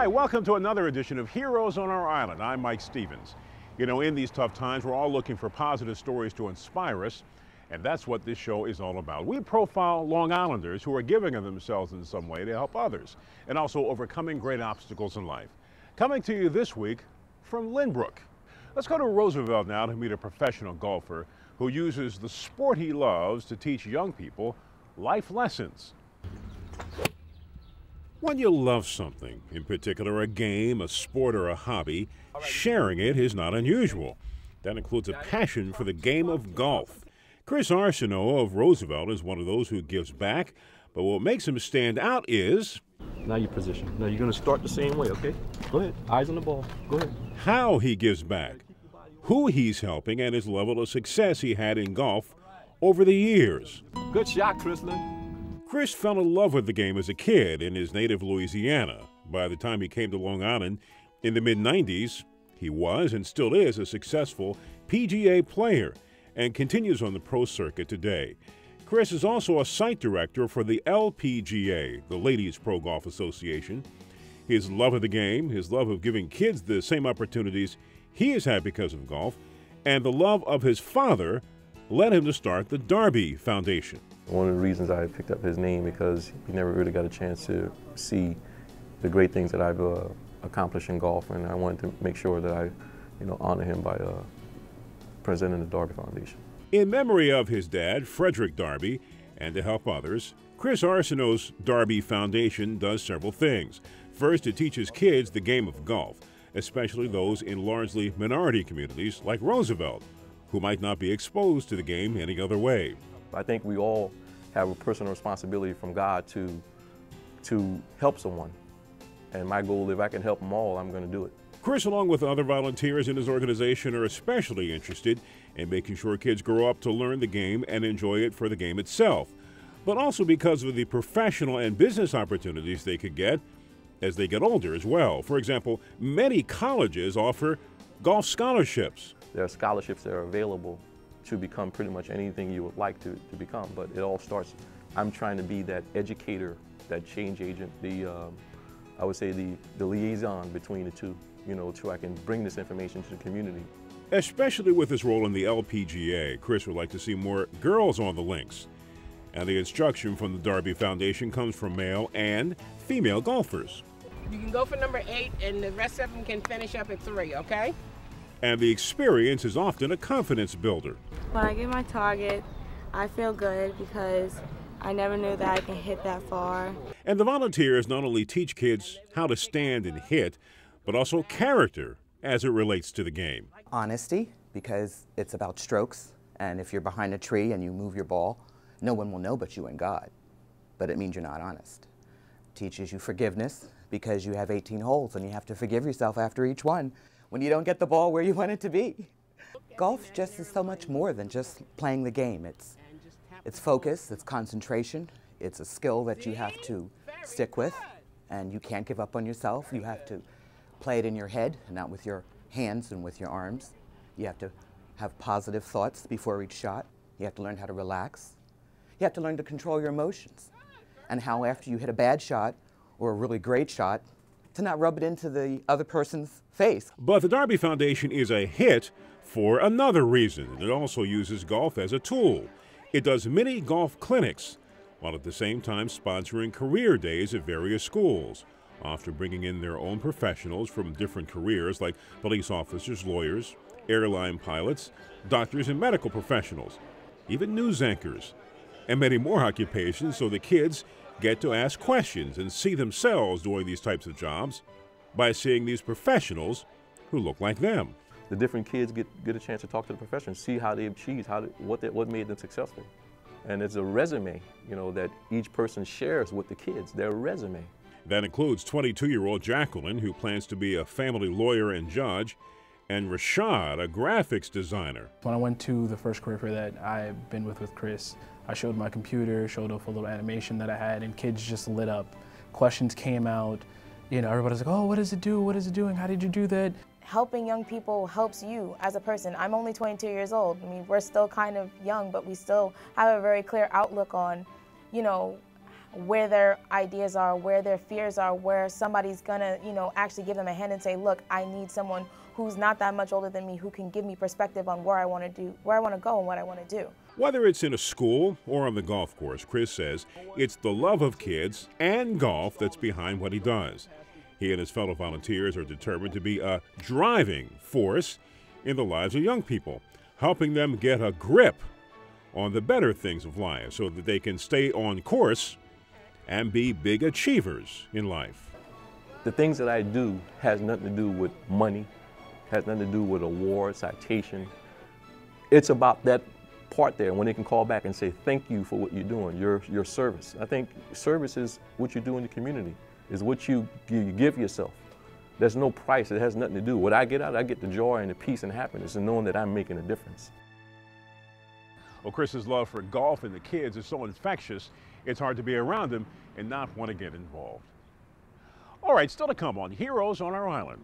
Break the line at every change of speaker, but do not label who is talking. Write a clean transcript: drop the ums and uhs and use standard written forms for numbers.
Hi, welcome to another edition of Heroes on Our Island. I'm Mike Stevens. You know, in these tough times, we're all looking for positive stories to inspire us, and that's what this show is all about. We profile Long Islanders who are giving of themselves in some way to help others, and also overcoming great obstacles in life. Coming to you this week from Lynbrook. Let's go to Roosevelt now to meet a professional golfer who uses the sport he loves to teach young people life lessons. When you love something, in particular a game, a sport, or a hobby, sharing it is not unusual. That includes a passion for the game of golf. Chris Arceneaux of Roosevelt is one of those who gives back, but what makes him stand out is...
Now your position. Now you're going to start the same way, okay? Go ahead. Eyes on the ball. Go ahead.
How he gives back, who he's helping, and his level of success he had in golf over the years.
Good shot, Chrislyn.
Chris fell in love with the game as a kid in his native Louisiana. By the time he came to Long Island in the mid-90s, he was and still is a successful PGA player and continues on the pro circuit today. Chris is also a site director for the LPGA, the Ladies Pro Golf Association. His love of the game, his love of giving kids the same opportunities he has had because of golf, and the love of his father led him to start the Darby Foundation.
One of the reasons I picked up his name because he never really got a chance to see the great things that I've accomplished in golf, and I wanted to make sure that I, honor him by presenting the Darby Foundation.
In memory of his dad, Frederick Darby, and to help others, Chris Arceneaux's Darby Foundation does several things. First, it teaches kids the game of golf, especially those in largely minority communities like Roosevelt, who might not be exposed to the game any other way.
I think we all have a personal responsibility from God to help someone. And my goal, if I can help them all, I'm going to do it.
Chris, along with other volunteers in his organization, are especially interested in making sure kids grow up to learn the game and enjoy it for the game itself, but also because of the professional and business opportunities they could get as they get older as well. For example, many colleges offer golf scholarships.
There are scholarships that are available to become pretty much anything you would like to become, but it all starts, I'm trying to be that educator, that change agent, I would say the liaison between the two, so I can bring this information to the community.
Especially with his role in the LPGA, Chris would like to see more girls on the links. And the instruction from the Darby Foundation comes from male and female golfers.
You can go for number 8 and the rest of them can finish up at 3, okay?
And the experience is often a confidence builder.
When I get my target, I feel good because I never knew that I can hit that far.
And the volunteers not only teach kids how to stand and hit, but also character as it relates to the game.
Honesty, because it's about strokes, and if you're behind a tree and you move your ball, no one will know but you and God. But it means you're not honest. Teaches you forgiveness, because you have 18 holes and you have to forgive yourself after each one when you don't get the ball where you want it to be. Golf just is so much more than just playing the game. It's focus, it's concentration, it's a skill that you have to stick with, and you can't give up on yourself. You have to play it in your head, not with your hands and with your arms. You have to have positive thoughts before each shot. You have to learn how to relax. You have to learn to control your emotions, and how after you hit a bad shot or a really great shot, to not rub it into the other person's face.
But the Darby Foundation is a hit for another reason. It also uses golf as a tool. It does mini golf clinics, while at the same time sponsoring career days at various schools, often bringing in their own professionals from different careers like police officers, lawyers, airline pilots, doctors and medical professionals, even news anchors, and many more occupations, so the kids get to ask questions and see themselves doing these types of jobs by seeing these professionals who look like them.
The different kids get a chance to talk to the professionals, see how they achieved, what made them successful. And it's a resume, that each person shares with the kids, their resume.
That includes 22-year-old Jacqueline, who plans to be a family lawyer and judge, and Rashad, a graphics designer.
When I went to the first career fair that I've been with Chris, I showed my computer, showed off a little animation that I had, and kids just lit up. Questions came out. Everybody's like, oh, what does it do? What is it doing? How did you do that?
Helping young people helps you as a person. I'm only 22 years old. I mean, we're still kind of young, but we still have a very clear outlook on, where their ideas are, where their fears are, where somebody's gonna, you know, actually give them a hand and say, look, I need someone who's not that much older than me who can give me perspective on where I want to do, where I want to go and what I want to do.
Whether it's in a school or on the golf course, Chris says it's the love of kids and golf that's behind what he does. He and his fellow volunteers are determined to be a driving force in the lives of young people, helping them get a grip on the better things of life so that they can stay on course and be big achievers in life.
The things that I do has nothing to do with money, has nothing to do with awards, citation. It's about that part there when they can call back and say, thank you for what you're doing, your service. I think service is what you do in the community, is what you give yourself. There's no price, it has nothing to do. What I get out, I get the joy and the peace and happiness and knowing that I'm making a difference.
Well, Chris's love for golf and the kids is so infectious, it's hard to be around him and not want to get involved. All right, still to come on Heroes on Our Island.